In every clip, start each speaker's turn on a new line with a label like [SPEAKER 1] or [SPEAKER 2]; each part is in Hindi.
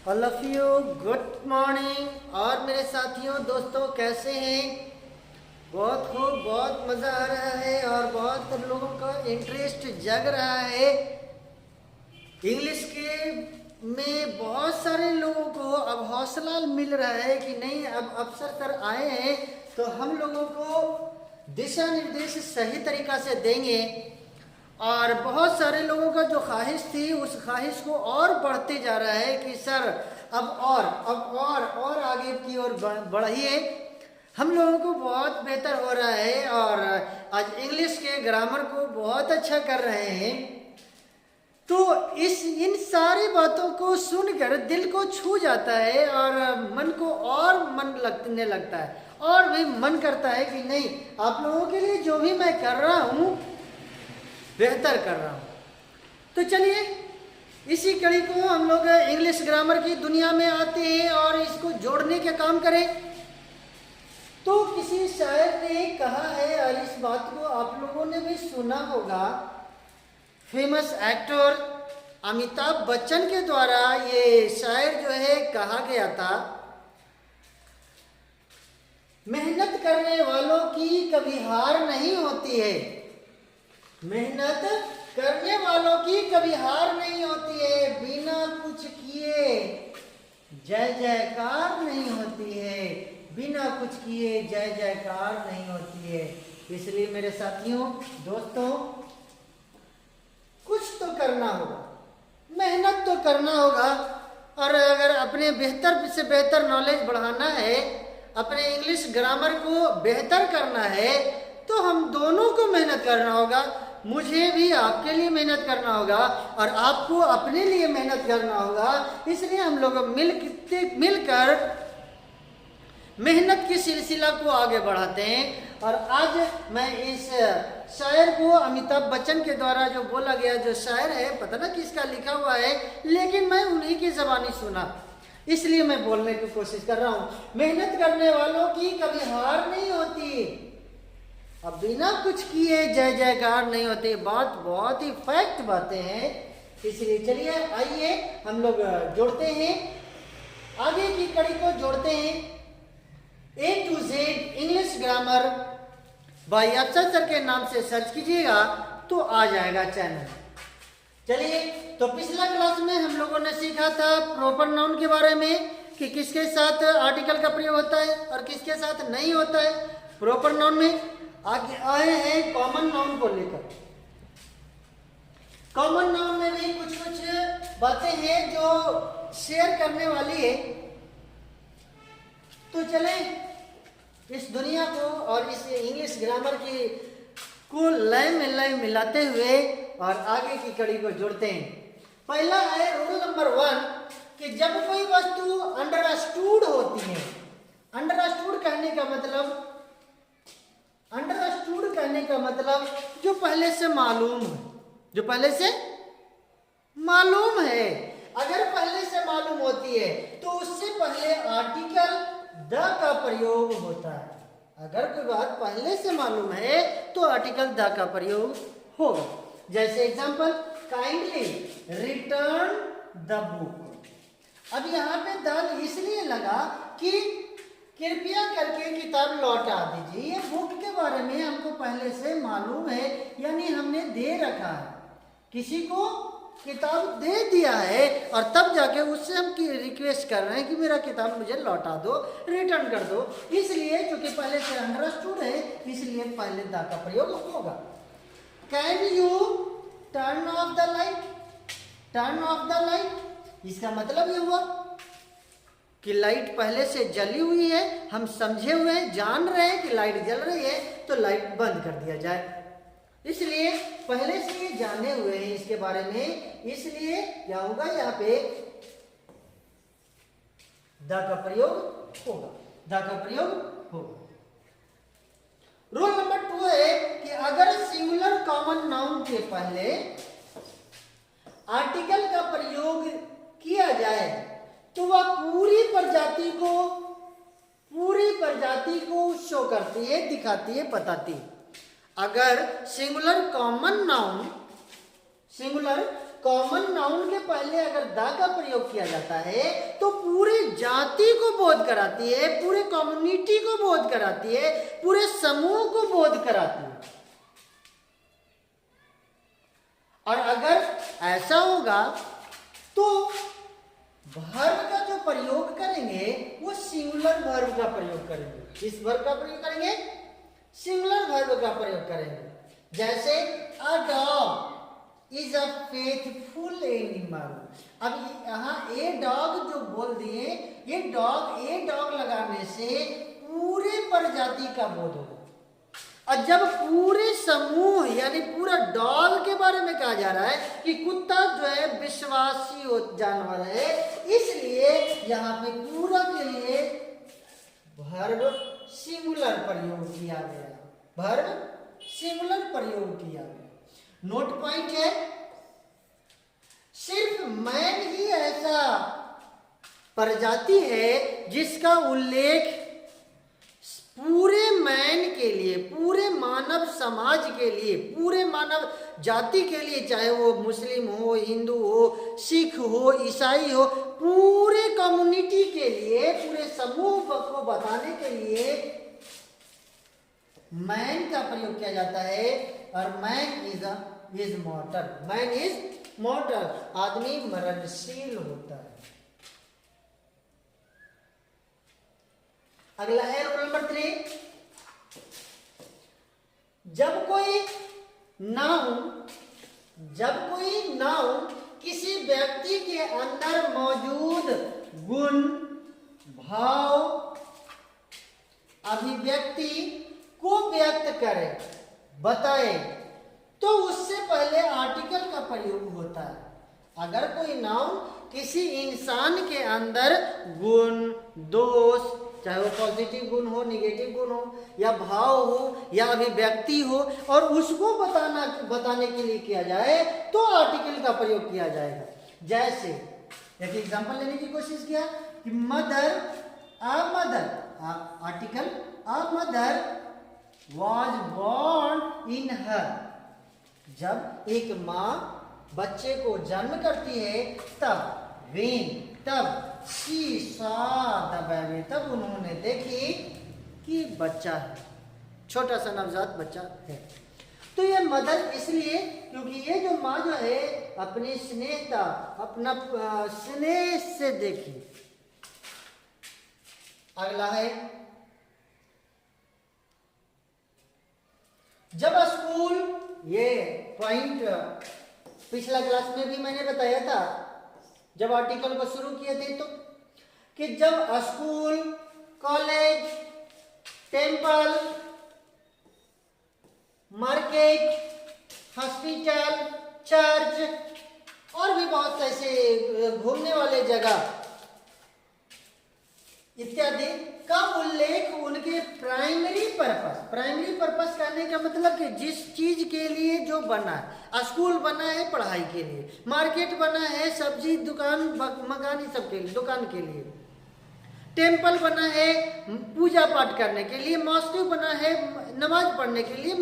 [SPEAKER 1] All of you good morning. और मेरे साथियों दोस्तों कैसे हैं? बहुत खूब, बहुत मज़ा आ रहा है और बहुत लोगों का इंटरेस्ट जग रहा है इंग्लिश के में। बहुत सारे लोगों को अब हौसला मिल रहा है कि नहीं, अब अवसर सर आए हैं तो हम लोगों को दिशा निर्देश सही तरीक़ा से देंगे। और बहुत सारे लोगों का जो ख्वाहिश थी उस ख्वाहिश को और बढ़ते जा रहा है कि सर अब और आगे की ओर बढ़िए। हम लोगों को बहुत बेहतर हो रहा है और आज इंग्लिश के ग्रामर को बहुत अच्छा कर रहे हैं। तो इन सारी बातों को सुनकर दिल को छू जाता है और मन को और मन लगने लगता है और भी मन करता है कि नहीं, आप लोगों के लिए जो भी मैं कर रहा हूँ बेहतर कर रहा हूँ। तो चलिए इसी कड़ी को हम लोग इंग्लिश ग्रामर की दुनिया में आते हैं और इसको जोड़ने का काम करें। तो किसी शायर ने कहा है और इस बात को आप लोगों ने भी सुना होगा, फेमस एक्टर अमिताभ बच्चन के द्वारा ये शायर जो है कहा गया था, मेहनत करने वालों की कभी हार नहीं होती है। मेहनत करने वालों की कभी हार नहीं होती है, बिना कुछ किए जय जयकार नहीं होती है, बिना कुछ किए जय जयकार नहीं होती है। इसलिए मेरे साथियों दोस्तों कुछ तो करना होगा, मेहनत तो करना होगा। और अगर अपने बेहतर से बेहतर नॉलेज बढ़ाना है, अपने इंग्लिश ग्रामर को बेहतर करना है, तो हम दोनों को मेहनत करना होगा। मुझे भी आपके लिए मेहनत करना होगा और आपको अपने लिए मेहनत करना होगा। इसलिए हम लोग मिलकर मेहनत की सिलसिला को आगे बढ़ाते हैं। और आज मैं इस शायर को अमिताभ बच्चन के द्वारा जो बोला गया जो शायर है, पता ना किसका लिखा हुआ है, लेकिन मैं उन्हीं की ज़बानी सुना, इसलिए मैं बोलने की कोशिश कर रहा हूँ। मेहनत करने वालों की कभी हार नहीं होती, अब बिना कुछ किए जय जयकार नहीं होते। बात बहुत ही फैक्ट बातें हैं। इसलिए चलिए आइए हम लोग जोड़ते हैं, आगे की कड़ी को जोड़ते हैं। A to Z English grammar bye अफसर सर के नाम से सर्च कीजिएगा तो आ जाएगा चैनल। चलिए, तो पिछला क्लास में हम लोगों ने सीखा था प्रॉपर नाउन के बारे में कि किसके साथ आर्टिकल का प्रयोग होता है और किसके साथ नहीं होता है। प्रॉपर नाउन में आगे आए हैं कॉमन नाउन को लेकर। कॉमन नाउन में भी कुछ कुछ बातें हैं जो शेयर करने वाली है। तो चले इस दुनिया को और इस इंग्लिश ग्रामर की को लय में लय मिलाते हुए और आगे की कड़ी को जोड़ते हैं। पहला है रूल नंबर 1 कि जब कोई वस्तु अंडरस्टूड होती है, अंडरस्टूड कहने का मतलब, अंडरस्टूड कहने का मतलब जो पहले से मालूम है, जो पहले से मालूम है। अगर पहले से मालूम होती है तो उससे पहले आर्टिकल द का प्रयोग होता है। अगर कोई बात पहले से मालूम है तो आर्टिकल द का प्रयोग होगा। जैसे example, kindly return the book. अब यहाँ पे द इसलिए लगा कि कृपया करके किताब लौटा दीजिए। ये बुक के बारे में हमको पहले से मालूम है, यानी हमने दे रखा है, किसी को किताब दे दिया है और तब जाके उससे हम रिक्वेस्ट कर रहे हैं कि मेरा किताब मुझे लौटा दो, रिटर्न कर दो। इसलिए क्योंकि पहले से अंडरस्टूड है, इसलिए पहले द का प्रयोग होगा। Can U turn off the light? Turn off the light, इसका मतलब ये हुआ कि लाइट पहले से जली हुई है, हम समझे हुए हैं, जान रहे हैं कि लाइट जल रही है तो लाइट बंद कर दिया जाए। इसलिए पहले से ये जाने हुए हैं इसके बारे में, इसलिए क्या होगा, यहाँ पे द का प्रयोग होगा, द का प्रयोग होगा। रूल नंबर 2 है कि अगर सिंगुलर कॉमन नाउन के पहले आर्टिकल का प्रयोग किया जाए तो वह पूरी प्रजाति को शो करती है, दिखाती है, बताती है। अगर सिंगुलर कॉमन नाउन के पहले अगर द का प्रयोग किया जाता है तो पूरे जाति को बोध कराती है, पूरे कम्युनिटी को बोध कराती है, पूरे समूह को बोध कराती है। और अगर ऐसा होगा तो वर्ब का जो प्रयोग करेंगे वो सिंगुलर वर्ब का प्रयोग करेंगे। किस वर्ब का प्रयोग करेंगे? सिंगुलर वर्ब का प्रयोग करेंगे। जैसे a dog is a faithful animal. अब यहाँ ए डॉग जो बोल दिए, ये डॉग ए डॉग लगाने से पूरे प्रजाति का बोध होगा। और जब पूरे समूह यानी पूरा डॉग के बारे में कहा जा रहा है कि कुत्ता जो है विश्वासी जानवर है, इसलिए यहाँ पे पूरा के लिए वर्ब सिंगुलर प्रयोग किया गया। वर्ब सिंगुलर प्रयोग किया गया। नोट पॉइंट है, सिर्फ मैन ही ऐसा प्रजाति है जिसका उल्लेख पूरे मैन के लिए, पूरे मानव समाज के लिए, पूरे मानव जाति के लिए, चाहे वो मुस्लिम हो, हिंदू हो, सिख हो, ईसाई हो, पूरे कम्युनिटी के लिए, पूरे समूह को बताने के लिए मैन का प्रयोग किया जाता है। और मैन इज मॉर्टल। मैन इज मॉर्टल, आदमी मरणशील होता है। अगला है रूल नंबर 3। जब कोई नाउन किसी व्यक्ति के अंदर मौजूद गुण, भाव, अभिव्यक्ति को व्यक्त करे, बताए, तो उससे पहले आर्टिकल का प्रयोग होता है। अगर कोई नाउन किसी इंसान के अंदर गुण, दोष, चाहे वो पॉजिटिव गुण हो, निगेटिव गुण हो, या भाव हो, या अभिव्यक्ति हो, और उसको बताने के लिए किया जाए तो आर्टिकल का प्रयोग किया जाएगा। जैसे एक एग्जांपल लेने की कोशिश किया कि a mother, article a mother was born in her। जब एक माँ बच्चे को जन्म करती है तब she saw the baby, तब उन्होंने देखी कि बच्चा है, छोटा सा नवजात बच्चा है। तो ये मदर इसलिए क्योंकि ये जो माँ जो है अपनी स्नेहता, अपना स्नेह से देखी। अगला है, जब स्कूल, ये पॉइंट पिछला क्लास में भी मैंने बताया था जब आर्टिकल को शुरू किए थे, तो कि जब school, college, temple, market, hospital, church और भी बहुत ऐसे घूमने वाले जगह इत्यादि का उल्लेख उनके प्राइमरी पर्पस कहने का मतलब कि जिस चीज के लिए जो बना है, स्कूल बना है पढ़ाई के लिए, मार्केट बना है सब्जी दुकान मकान सब के लिए, दुकान के लिए, टेम्पल बना है पूजा पाठ करने के लिए, मॉस्क बना है नमाज पढ़ने के लिए,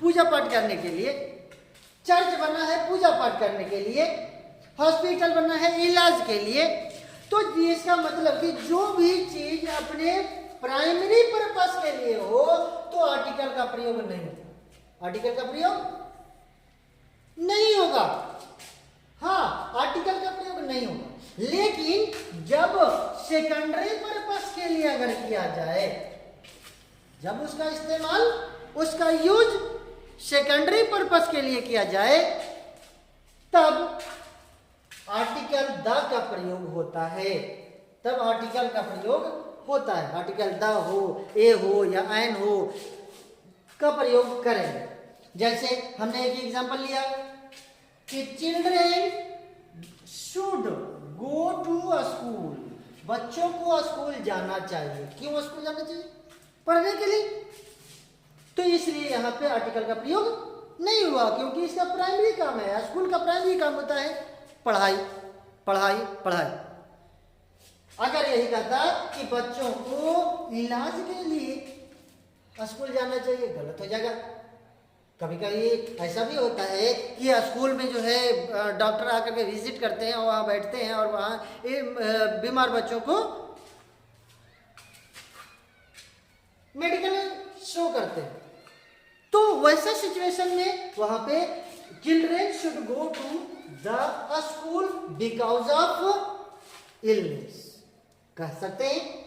[SPEAKER 1] पूजा पाठ करने के लिए, चर्च बना है पूजा पाठ करने के लिए, हॉस्पिटल बना है इलाज के लिए। तो इसका मतलब कि जो भी चीज अपने प्राइमरी पर्पस के लिए हो तो आर्टिकल का प्रयोग नहीं होगा, आर्टिकल का प्रयोग नहीं होगा। हाँ, आर्टिकल का प्रयोग नहीं होगा। लेकिन जब सेकेंडरी पर्पस के लिए अगर किया जाए, जब उसका इस्तेमाल, उसका यूज सेकेंडरी पर्पस के लिए किया जाए, तब आर्टिकल द का प्रयोग होता है, तब आर्टिकल का प्रयोग होता है। आर्टिकल द हो, ए हो या एन हो का प्रयोग करेंगे। जैसे हमने एक एग्जांपल लिया कि children should go to school, बच्चों को स्कूल जाना चाहिए। क्यों स्कूल जाना चाहिए? पढ़ने के लिए। तो इसलिए यहाँ पे आर्टिकल का प्रयोग नहीं हुआ, क्योंकि इसका प्राइमरी काम है, स्कूल का प्राइमरी काम होता है पढ़ाई पढ़ाई पढ़ाई। अगर यही कहता कि बच्चों को इलाज के लिए स्कूल जाना चाहिए, गलत हो जाएगा। कभी कभी ऐसा भी होता है कि स्कूल में जो है डॉक्टर आकर के विजिट करते हैं और वहाँ बैठते हैं और वहाँ बीमार बच्चों को मेडिकल शो करते हैं। तो वैसा सिचुएशन में वहाँ पे children should go to the school because of illness. कह सकते हैं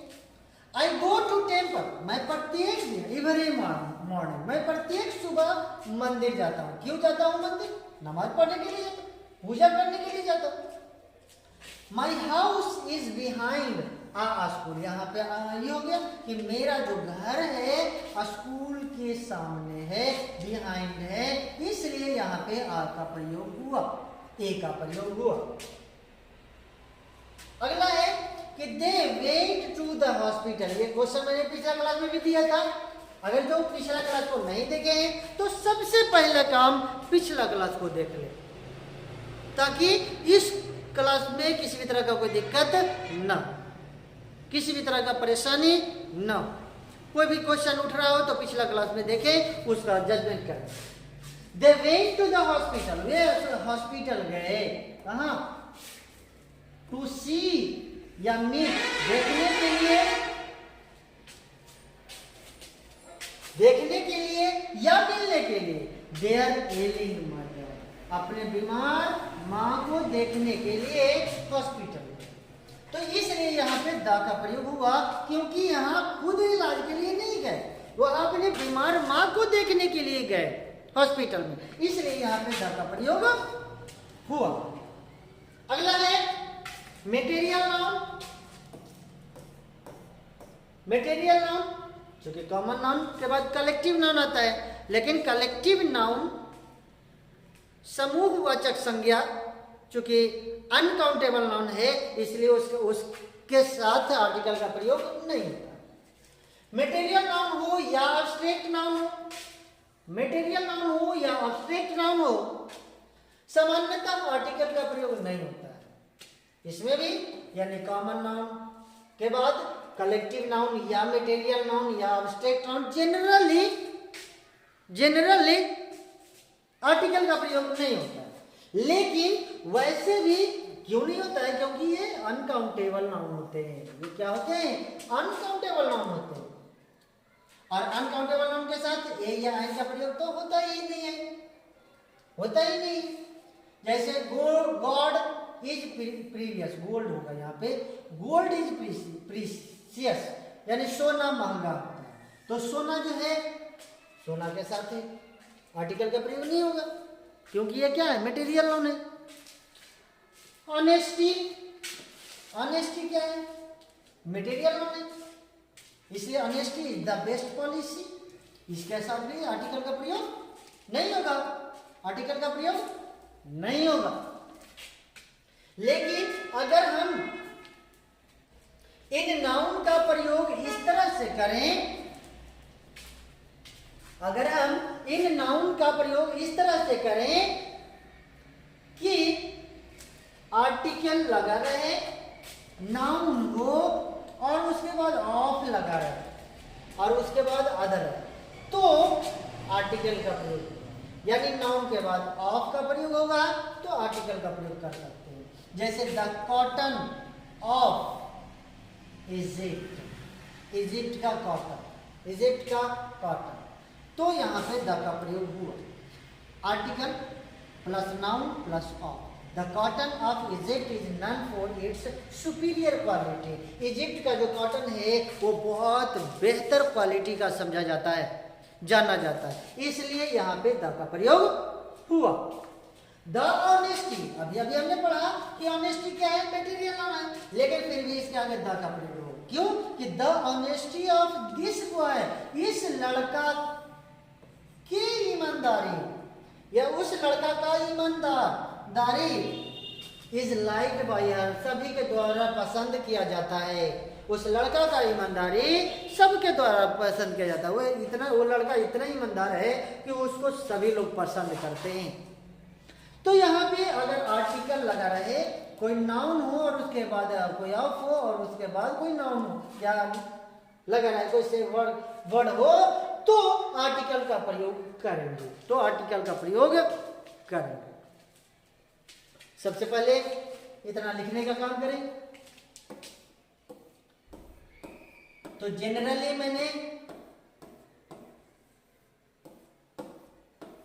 [SPEAKER 1] आई गो टू टेम्पल, मैं प्रत्येक दिन एवरी मॉर्निंग, मैं प्रत्येक सुबह मंदिर जाता हूँ। क्यों जाता हूँ मंदिर? नमाज पढ़ने के लिए जाता हूँ, पूजा करने के लिए जाता हूँ। My house is behind a school, यहाँ पे ये हो गया कि मेरा जो घर है स्कूल के सामने है, बिहाइंड है, इसलिए यहाँ पे आ का प्रयोग हुआ, ए का प्रयोग हुआ। अगला है कि they went to the hospital. ये क्वेश्चन मैंने पिछला क्लास में भी दिया था। अगर जो पिछला क्लास को नहीं देखे हैं तो सबसे पहला काम पिछला क्लास को देख ले, ताकि इस क्लास में किसी भी तरह का कोई दिक्कत ना, किसी भी तरह का परेशानी ना। कोई भी क्वेश्चन उठ रहा हो तो पिछला क्लास में देखें, उसका जजमेंट करें। They went to the hospital, वे हॉस्पिटल गए। कहाँ? टू सी या मीट, देखने के लिए, देखने के लिए या मिलने के लिए। देयर एलिंग मदर, अपने बीमार माँ को देखने के लिए हॉस्पिटल। तो इसलिए यहाँ पे द का प्रयोग हुआ, क्योंकि यहाँ खुद इलाज के लिए नहीं गए, वो अपने बीमार माँ को देखने के लिए गए हॉस्पिटल में, इसलिए यहाँ पे द का प्रयोग हुआ। अगला है मेटेरियल नाउन। मेटेरियल नाउन क्योंकि कॉमन नाउन के बाद कलेक्टिव नाउन आता है, लेकिन कलेक्टिव नाउन समूहवाचक संज्ञा चूंकि अनकाउंटेबल नाउन है, इसलिए उसके साथ आर्टिकल का प्रयोग नहीं होता। मेटेरियल नाउन हो या अब्स्ट्रैक्ट नाउन हो, मेटेरियल नाउन हो या अब्स्ट्रैक्ट नाउन हो, सामान्यतः आर्टिकल का प्रयोग नहीं होता है इसमें भी। यानी कॉमन नाउन के बाद कलेक्टिव नाउन या मेटेरियल नाउन या अब्स्ट्रैक्ट नाउन जनरली आर्टिकल का प्रयोग नहीं होता है। लेकिन वैसे भी क्यों नहीं होता है? क्योंकि ये अनकाउंटेबल नाउन होते हैं। ये क्या होते हैं? अनकाउंटेबल नाउन होते हैं। और अनकाउंटेबल नाउन के साथ ए या एन का प्रयोग तो होता ही नहीं है, होता ही नहीं। जैसे गॉड इज प्रीवियस, गोल्ड होगा यहाँ पे, गोल्ड इज प्रीसियस, यानी सोना महंगा होता है। तो सोना जो है सोना के साथ है, आर्टिकल का प्रयोग नहीं होगा, क्योंकि ये क्या है? मटेरियल नाउन है। ऑनेस्टी, ऑनेस्टी क्या है? मटेरियल नाउन है, इसलिए honesty is the best policy. इसके साथ भी आर्टिकल का प्रयोग नहीं होगा, आर्टिकल का प्रयोग नहीं होगा। लेकिन अगर हम इन नाउन का प्रयोग इस तरह से करें, अगर हम इन नाउन का प्रयोग इस तरह से करें कि आर्टिकल लगा रहे, नाउन हो और उसके बाद ऑफ लगा रहे और उसके बाद अदर, तो आर्टिकल का प्रयोग, यानी नाउन के बाद ऑफ का प्रयोग होगा तो आर्टिकल का प्रयोग कर सकते हैं। जैसे the cotton of Egypt, Egypt का कॉटन, इजिप्ट का कॉटन, तो यहां पे द का प्रयोग हुआ। Article plus noun plus of. The cotton of Egypt is known for its superior quality. Egypt का जो कॉटन है वो बहुत बेहतर क्वालिटी का समझा जाता है, जाना जाता है, इसलिए यहाँ पे द का प्रयोग हुआ। द ऑनेस्टी, अभी अभी हमने पढ़ा कि ऑनेस्टी क्या है? मटेरियल नाउन है, लेकिन फिर भी इसके आगे द का प्रयोग हो। क्यों? कि the honesty of this boy, इस लड़का की ईमानदारी या उस लड़का का ईमानदारी इज लाइक्ड बाय हर, सभी के द्वारा पसंद किया जाता है। उस लड़का का ईमानदारी सबके द्वारा पसंद किया जाता है। वो लड़का इतना ईमानदार है कि उसको सभी लोग पसंद करते हैं। तो यहाँ पे अगर आर्टिकल लगा रहे, कोई नाउन हो और उसके बाद कोई ऑफ हो और उसके बाद कोई नाउन हो, क्या लगा रहा है? कोई से वर्ड हो तो आर्टिकल का प्रयोग करेंगे, तो आर्टिकल का प्रयोग करेंगे। सबसे पहले इतना लिखने का काम करें। तो जनरली मैंने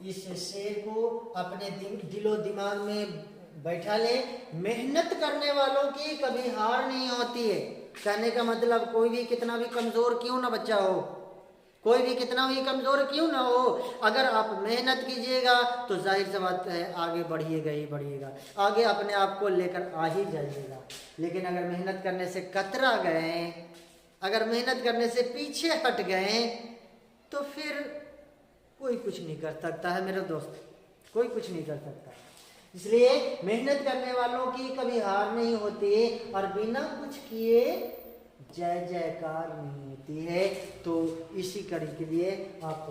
[SPEAKER 1] इस शेर को अपने दिलो दिमाग में बैठा ले। मेहनत करने वालों की कभी हार नहीं होती है। कहने का मतलब कोई भी कितना भी कमजोर क्यों ना बच्चा हो, कोई भी कितना भी कमजोर क्यों ना हो, अगर आप मेहनत कीजिएगा तो जाहिर सी बात है आगे बढ़िएगा ही बढ़िएगा, आगे अपने आप को लेकर आ ही जाइएगा। लेकिन अगर मेहनत करने से कतरा गए, अगर मेहनत करने से पीछे हट गए तो फिर कोई कुछ नहीं कर सकता है मेरे दोस्त, कोई कुछ नहीं कर सकता। इसलिए मेहनत करने वालों की कभी हार नहीं होती और बिना कुछ किए जय जयकार नहीं होती है। तो इसी कड़ी के लिए आप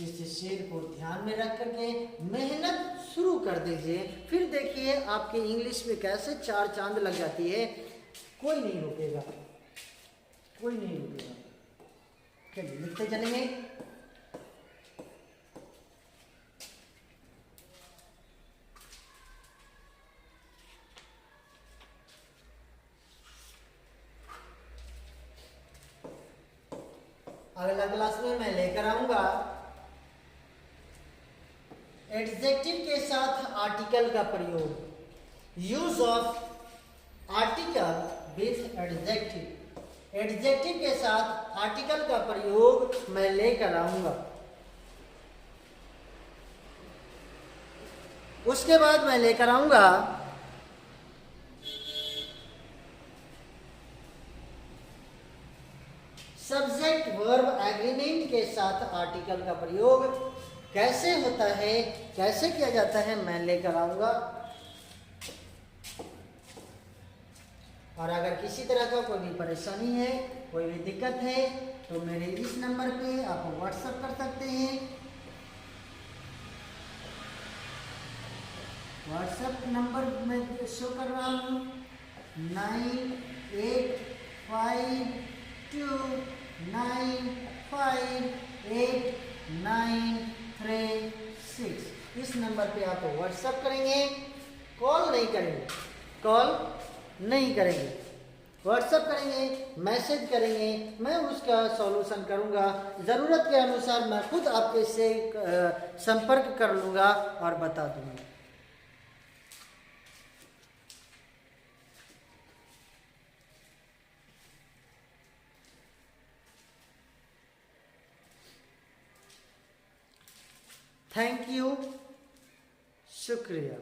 [SPEAKER 1] इस शेर को ध्यान में रख करके मेहनत शुरू कर दीजिए। फिर देखिए आपके इंग्लिश में कैसे चार चांद लग जाती है, कोई नहीं रुकेगा, कोई नहीं रुकेगा। चलिए लिखते चलेंगे। अगला क्लास में मैं लेकर आऊंगा एडजेक्टिव के साथ आर्टिकल का प्रयोग, use of article with adjective. Adjective के साथ आर्टिकल का प्रयोग मैं लेकर आऊंगा। उसके बाद मैं लेकर आऊंगा सब्जेक्ट वर्ब एग्रीमेंट के साथ आर्टिकल का प्रयोग कैसे होता है, कैसे किया जाता है, मैं लेकर आऊंगा। और अगर किसी तरह का कोई भी परेशानी है, कोई भी दिक्कत है तो मेरे इस नंबर पे आप व्हाट्सएप कर सकते हैं। व्हाट्सएप नंबर मैं शो कर रहा हूँ 9852958936। इस नंबर पे आप व्हाट्सएप करेंगे, कॉल नहीं करेंगे, कॉल नहीं करेंगे, व्हाट्सएप करेंगे, मैसेज करेंगे, मैं उसका सॉल्यूशन करूंगा। ज़रूरत के अनुसार मैं खुद आपके से संपर्क कर लूँगा और बता दूंगा। थैंक यू, शुक्रिया।